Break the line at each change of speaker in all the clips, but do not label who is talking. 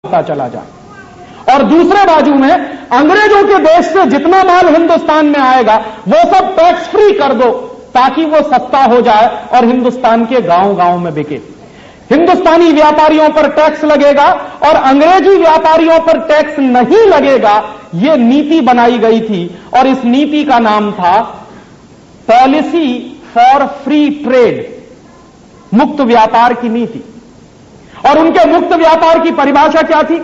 बढ़ता चला जाए। और दूसरे बाजू में अंग्रेजों के देश से जितना माल हिंदुस्तान में आएगा वो सब टैक्स फ्री कर दो ताकि वो सस्ता हो जाए और हिंदुस्तान के गांव गांव में बिके। हिंदुस्तानी व्यापारियों पर टैक्स लगेगा और अंग्रेजी व्यापारियों पर टैक्स नहीं लगेगा, ये नीति बनाई गई थी और इस नीति का नाम था पॉलिसी फॉर फ्री ट्रेड, मुक्त व्यापार की नीति। और उनके मुक्त व्यापार की परिभाषा क्या थी?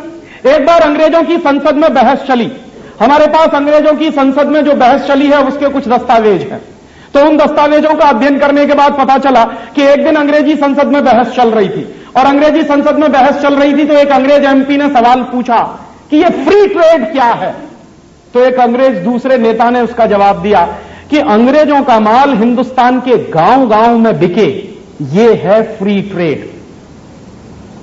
एक बार अंग्रेजों की संसद में बहस चली। हमारे पास अंग्रेजों की संसद में जो बहस चली है उसके कुछ दस्तावेज हैं। तो उन दस्तावेजों का अध्ययन करने के बाद पता चला कि एक दिन अंग्रेजी संसद में बहस चल रही थी और अंग्रेजी संसद में बहस चल रही थी तो एक अंग्रेज एमपी ने सवाल पूछा कि ये फ्री ट्रेड क्या है। तो एक अंग्रेज दूसरे नेता ने उसका जवाब दिया कि अंग्रेजों का माल हिंदुस्तान के गांव गांव में बिके, ये है फ्री ट्रेड।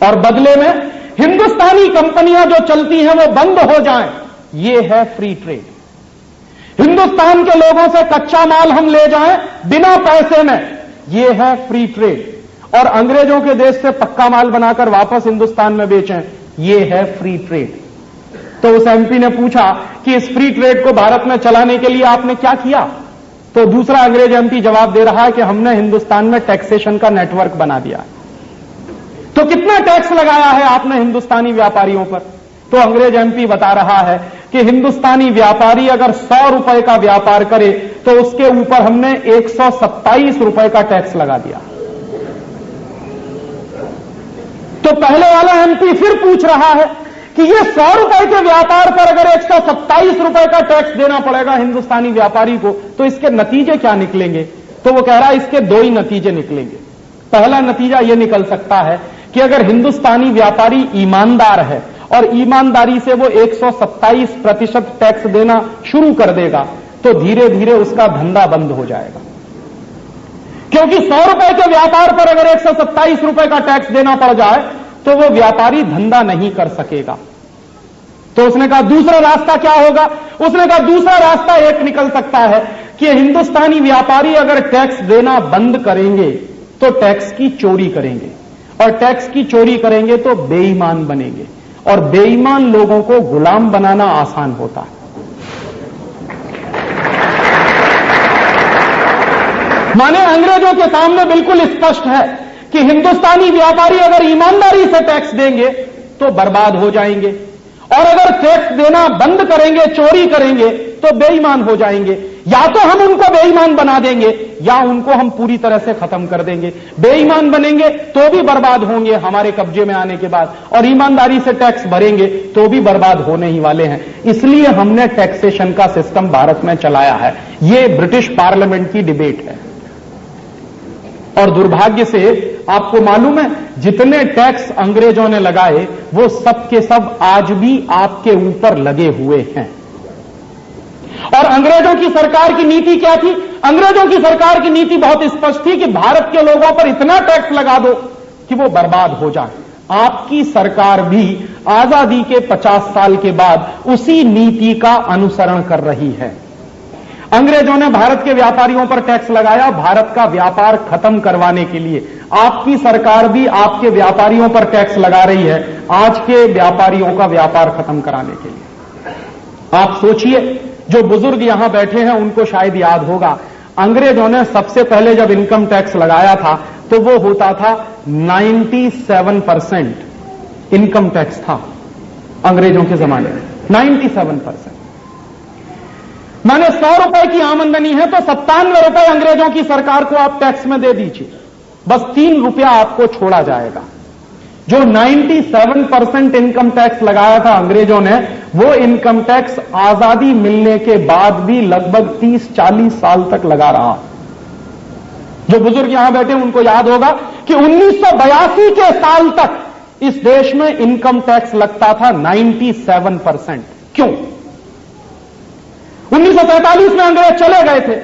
और बदले में हिंदुस्तानी कंपनियां जो चलती हैं वो बंद हो जाएं, ये है फ्री ट्रेड। हिंदुस्तान के लोगों से कच्चा माल हम ले जाएं बिना पैसे में, ये है फ्री ट्रेड। और अंग्रेजों के देश से पक्का माल बनाकर वापस हिंदुस्तान में बेचें, ये है फ्री ट्रेड। तो उस एमपी ने पूछा कि इस फ्री ट्रेड को भारत में चलाने के लिए आपने क्या किया? तो दूसरा अंग्रेज एमपी जवाब दे रहा है कि हमने हिंदुस्तान में टैक्सेशन का नेटवर्क बना दिया। तो कितना टैक्स लगाया है आपने हिंदुस्तानी व्यापारियों पर? तो अंग्रेज एमपी बता रहा है कि हिंदुस्तानी व्यापारी अगर 100 रुपए का व्यापार करे तो उसके ऊपर हमने 127 रुपए का टैक्स लगा दिया। तो पहले वाला एमपी फिर पूछ रहा है कि ये 100 रुपए के व्यापार पर अगर 127 रुपए का टैक्स देना पड़ेगा हिंदुस्तानी व्यापारी को तो इसके नतीजे क्या निकलेंगे? तो वो कह रहा है इसके दो ही नतीजे निकलेंगे। पहला नतीजा यह निकल सकता है कि अगर हिंदुस्तानी व्यापारी ईमानदार है और ईमानदारी से वो 127% टैक्स देना शुरू कर देगा तो धीरे धीरे उसका धंधा बंद हो जाएगा, क्योंकि 100 रुपए के व्यापार पर अगर 127 रुपए का टैक्स देना पड़ जाए तो वो व्यापारी धंधा नहीं कर सकेगा। तो उसने कहा दूसरा रास्ता क्या होगा? उसने कहा दूसरा रास्ता एक निकल सकता है कि हिंदुस्तानी व्यापारी अगर टैक्स देना बंद करेंगे तो टैक्स की चोरी करेंगे और टैक्स की चोरी करेंगे तो बेईमान बनेंगे और बेईमान लोगों को गुलाम बनाना आसान होता है। माने अंग्रेजों के सामने बिल्कुल स्पष्ट है कि हिंदुस्तानी व्यापारी अगर ईमानदारी से टैक्स देंगे तो बर्बाद हो जाएंगे और अगर टैक्स देना बंद करेंगे, चोरी करेंगे तो बेईमान हो जाएंगे। या तो हम उनको बेईमान बना देंगे या उनको हम पूरी तरह से खत्म कर देंगे। बेईमान बनेंगे तो भी बर्बाद होंगे हमारे कब्जे में आने के बाद, और ईमानदारी से टैक्स भरेंगे तो भी बर्बाद होने ही वाले हैं। इसलिए हमने टैक्सेशन का सिस्टम भारत में चलाया है। यह ब्रिटिश पार्लियामेंट की डिबेट है। और दुर्भाग्य से आपको मालूम है जितने टैक्स अंग्रेजों ने लगाए वो सब के सब आज भी आपके ऊपर लगे हुए हैं। और अंग्रेजों की सरकार की नीति क्या थी? अंग्रेजों की सरकार की नीति बहुत स्पष्ट थी कि भारत के लोगों पर इतना टैक्स लगा दो कि वो बर्बाद हो जाए। आपकी सरकार भी आजादी के 50 साल के बाद उसी नीति का अनुसरण कर रही है। अंग्रेजों ने भारत के व्यापारियों पर टैक्स लगाया भारत का व्यापार खत्म करवाने के लिए। आपकी सरकार भी आपके व्यापारियों पर टैक्स लगा रही है आज के व्यापारियों का व्यापार खत्म कराने के लिए। आप सोचिए, जो बुजुर्ग यहां बैठे हैं उनको शायद याद होगा, अंग्रेजों ने सबसे पहले जब इनकम टैक्स लगाया था तो वो होता था 97% इनकम टैक्स था अंग्रेजों के जमाने में। 97%। माने 100 रुपए की आमदनी है तो 97 रुपए अंग्रेजों की सरकार को आप टैक्स में दे दीजिए, बस 3 रुपया आपको छोड़ा जाएगा। जो 97% इनकम टैक्स लगाया था अंग्रेजों ने, वो इनकम टैक्स आजादी मिलने के बाद भी लगभग 30-40 साल तक लगा रहा। जो बुजुर्ग यहां बैठे उनको याद होगा कि 1982 के साल तक इस देश में इनकम टैक्स लगता था 97%। क्यों? 1947 में अंग्रेज चले गए थे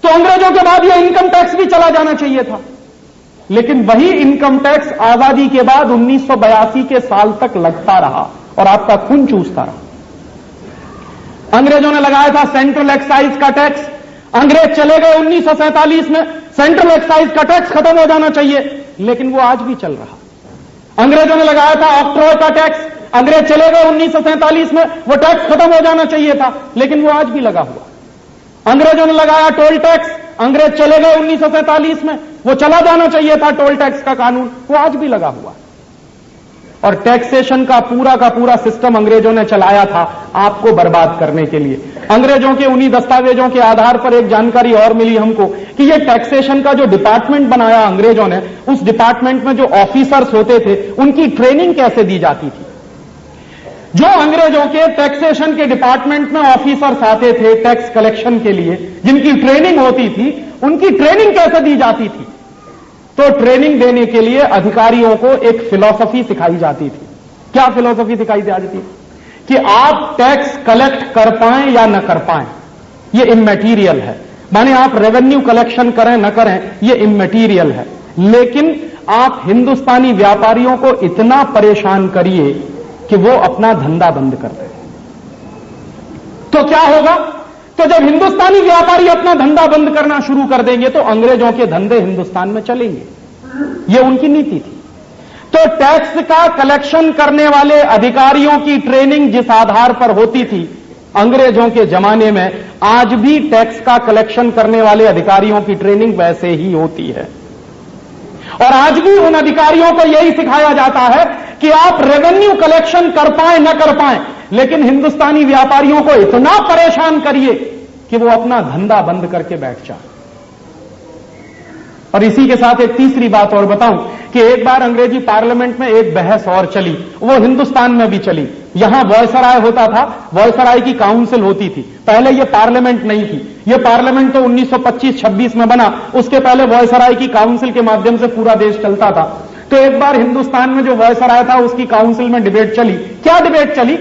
तो अंग्रेजों के बाद यह इनकम टैक्स भी चला जाना चाहिए था, लेकिन वही इनकम टैक्स आजादी के बाद 1982 के साल तक लगता रहा और आपका खून चूसता रहा। अंग्रेजों ने लगाया था सेंट्रल एक्साइज का टैक्स। अंग्रेज चले गए 1947 में, सेंट्रल एक्साइज का टैक्स खत्म हो जाना चाहिए, लेकिन वो आज भी चल रहा। अंग्रेजों ने लगाया था ऑक्ट्रॉय का टैक्स। अंग्रेज चले गए 1947 में, वो टैक्स खत्म हो जाना चाहिए था, लेकिन वो आज भी लगा हुआ। अंग्रेजों ने लगाया टोल टैक्स, अंग्रेज चले गए 1947 में, वो चला जाना चाहिए था टोल टैक्स का कानून, वो आज भी लगा हुआ। और टैक्सेशन का पूरा सिस्टम अंग्रेजों ने चलाया था आपको बर्बाद करने के लिए। अंग्रेजों के उन्हीं दस्तावेजों के आधार पर एक जानकारी और मिली हमको कि ये टैक्सेशन का जो डिपार्टमेंट बनाया अंग्रेजों ने, उस डिपार्टमेंट में जो ऑफिसर्स होते थे उनकी ट्रेनिंग कैसे दी जाती थी। जो अंग्रेजों के टैक्सेशन के डिपार्टमेंट में ऑफिसर्स आते थे टैक्स कलेक्शन के लिए, जिनकी ट्रेनिंग होती थी, उनकी ट्रेनिंग कैसे दी जाती थी। तो ट्रेनिंग देने के लिए अधिकारियों को एक फिलॉसफी सिखाई जाती थी। क्या फिलॉसफी सिखाई जाती थी कि आप टैक्स कलेक्ट कर पाएं या न कर पाएं, ये इमैटीरियल है। माने आप रेवेन्यू कलेक्शन करें न करें, ये इमैटीरियल है, लेकिन आप हिंदुस्तानी व्यापारियों को इतना परेशान करिए कि वो अपना धंधा बंद कर दें। तो क्या होगा? तो जब हिंदुस्तानी व्यापारी अपना धंधा बंद करना शुरू कर देंगे तो अंग्रेजों के धंधे हिंदुस्तान में चलेंगे। ये उनकी नीति थी। तो टैक्स का कलेक्शन करने वाले अधिकारियों की ट्रेनिंग जिस आधार पर होती थी अंग्रेजों के जमाने में, आज भी टैक्स का कलेक्शन करने वाले अधिकारियों की ट्रेनिंग वैसे ही होती है। और आज भी उन अधिकारियों को यही सिखाया जाता है कि आप रेवेन्यू कलेक्शन कर पाए न कर पाए, लेकिन हिंदुस्तानी व्यापारियों को इतना परेशान करिए कि वो अपना धंधा बंद करके बैठ जाए। और इसी के साथ एक तीसरी बात और बताऊं कि एक बार अंग्रेजी पार्लियामेंट में एक बहस और चली, वो हिंदुस्तान में भी चली। यहां वॉयसराय होता था, वॉयसराय की काउंसिल होती थी। पहले ये पार्लियामेंट नहीं थी, ये पार्लियामेंट तो 1925-26 में बना, उसके पहले वॉयसराय की काउंसिल के माध्यम से पूरा देश चलता था। तो एक बार हिंदुस्तान में जो वॉयसराय था उसकी काउंसिल में डिबेट चली। क्या डिबेट चली?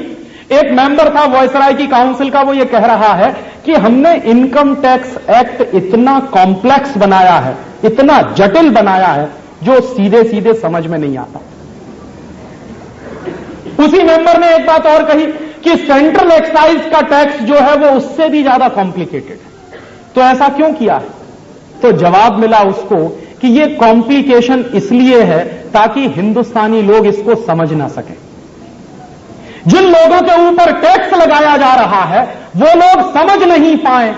एक मेंबर था वॉयसराय की काउंसिल का, वो ये कह रहा है कि हमने इनकम टैक्स एक्ट इतना कॉम्प्लेक्स बनाया है, इतना जटिल बनाया है, जो सीधे सीधे समझ में नहीं आता। उसी मेंबर ने एक बात और कही कि सेंट्रल एक्साइज का टैक्स जो है वो उससे भी ज्यादा कॉम्प्लिकेटेड है। तो ऐसा क्यों किया है? तो जवाब मिला उसको कि ये कॉम्प्लिकेशन इसलिए है ताकि हिंदुस्तानी लोग इसको समझ ना सकें। जिन लोगों के ऊपर टैक्स लगाया जा रहा है वो लोग समझ नहीं पाए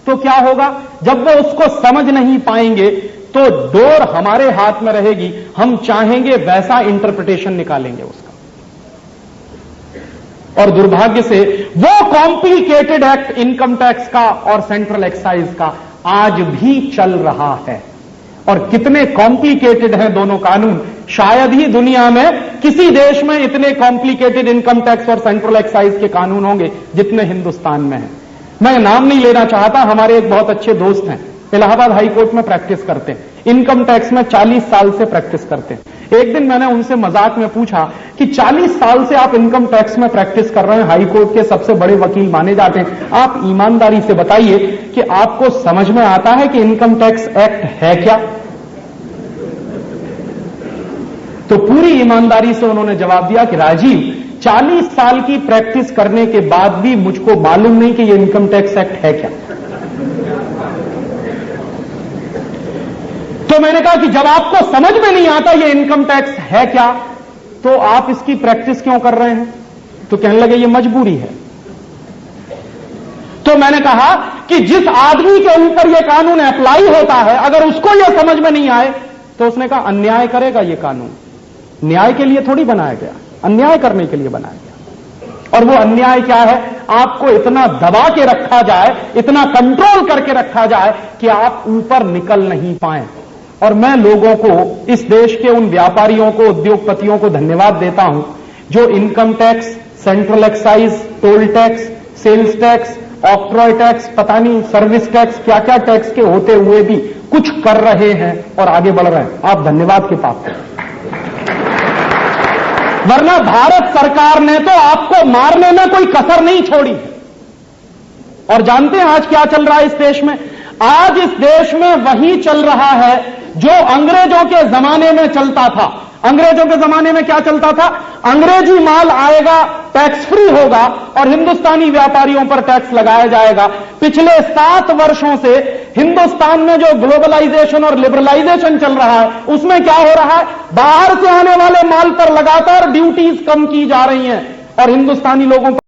तो क्या होगा? जब वो उसको समझ नहीं पाएंगे तो डोर हमारे हाथ में रहेगी, हम चाहेंगे वैसा इंटरप्रिटेशन निकालेंगे उसका। और दुर्भाग्य से वो कॉम्प्लिकेटेड एक्ट इनकम टैक्स का और सेंट्रल एक्साइज का आज भी चल रहा है। और कितने कॉम्प्लिकेटेड हैं दोनों कानून, शायद ही दुनिया में किसी देश में इतने कॉम्प्लिकेटेड इनकम टैक्स और सेंट्रल एक्साइज के कानून होंगे जितने हिंदुस्तान में हैं। मैं नाम नहीं लेना चाहता, हमारे एक बहुत अच्छे दोस्त हैं, इलाहाबाद हाई कोर्ट में प्रैक्टिस करते हैं, इनकम टैक्स में 40 साल से प्रैक्टिस करते हैं। एक दिन मैंने उनसे मजाक में पूछा कि 40 साल से आप इनकम टैक्स में प्रैक्टिस कर रहे हैं, हाई कोर्ट के सबसे बड़े वकील माने जाते हैं, आप ईमानदारी से बताइए कि आपको समझ में आता है कि इनकम टैक्स एक्ट है क्या? तो पूरी ईमानदारी से उन्होंने जवाब दिया कि राजीव, 40 साल की प्रैक्टिस करने के बाद भी मुझको मालूम नहीं कि ये इनकम टैक्स एक्ट है क्या। तो मैंने कहा कि जब आपको समझ में नहीं आता ये इनकम टैक्स है क्या, तो आप इसकी प्रैक्टिस क्यों कर रहे हैं? तो कहने लगे ये मजबूरी है। तो मैंने कहा कि जिस आदमी के ऊपर ये कानून अप्लाई होता है, अगर उसको ये समझ में नहीं आए तो उसने कहा अन्याय करेगा ये कानून। न्याय के लिए थोड़ी बनाया गया, अन्याय करने के लिए बनाया गया। और वो अन्याय क्या है? आपको इतना दबा के रखा जाए, इतना कंट्रोल करके रखा जाए कि आप ऊपर निकल नहीं पाए। और मैं लोगों को, इस देश के उन व्यापारियों को, उद्योगपतियों को धन्यवाद देता हूं जो income tax, central excise, toll tax, sales tax, octroi tax, पता नहीं सर्विस टैक्स, क्या क्या टैक्स के होते हुए भी कुछ कर रहे हैं और आगे बढ़ रहे हैं। आप धन्यवाद के पात्र हैं। वरना भारत सरकार ने तो आपको मारने में कोई कसर नहीं छोड़ी। और जानते हैं आज क्या चल रहा है इस देश में? आज इस देश में वही चल रहा है जो अंग्रेजों के जमाने में चलता था। अंग्रेजों के जमाने में क्या चलता था? अंग्रेजी माल आएगा, टैक्स फ्री होगा और हिंदुस्तानी व्यापारियों पर टैक्स लगाया जाएगा। पिछले 7 वर्षों से हिंदुस्तान में जो ग्लोबलाइजेशन और लिबरलाइजेशन चल रहा है उसमें क्या हो रहा है, बाहर से आने वाले माल पर लगातार ड्यूटीज कम की जा रही हैं और हिंदुस्तानी लोगों को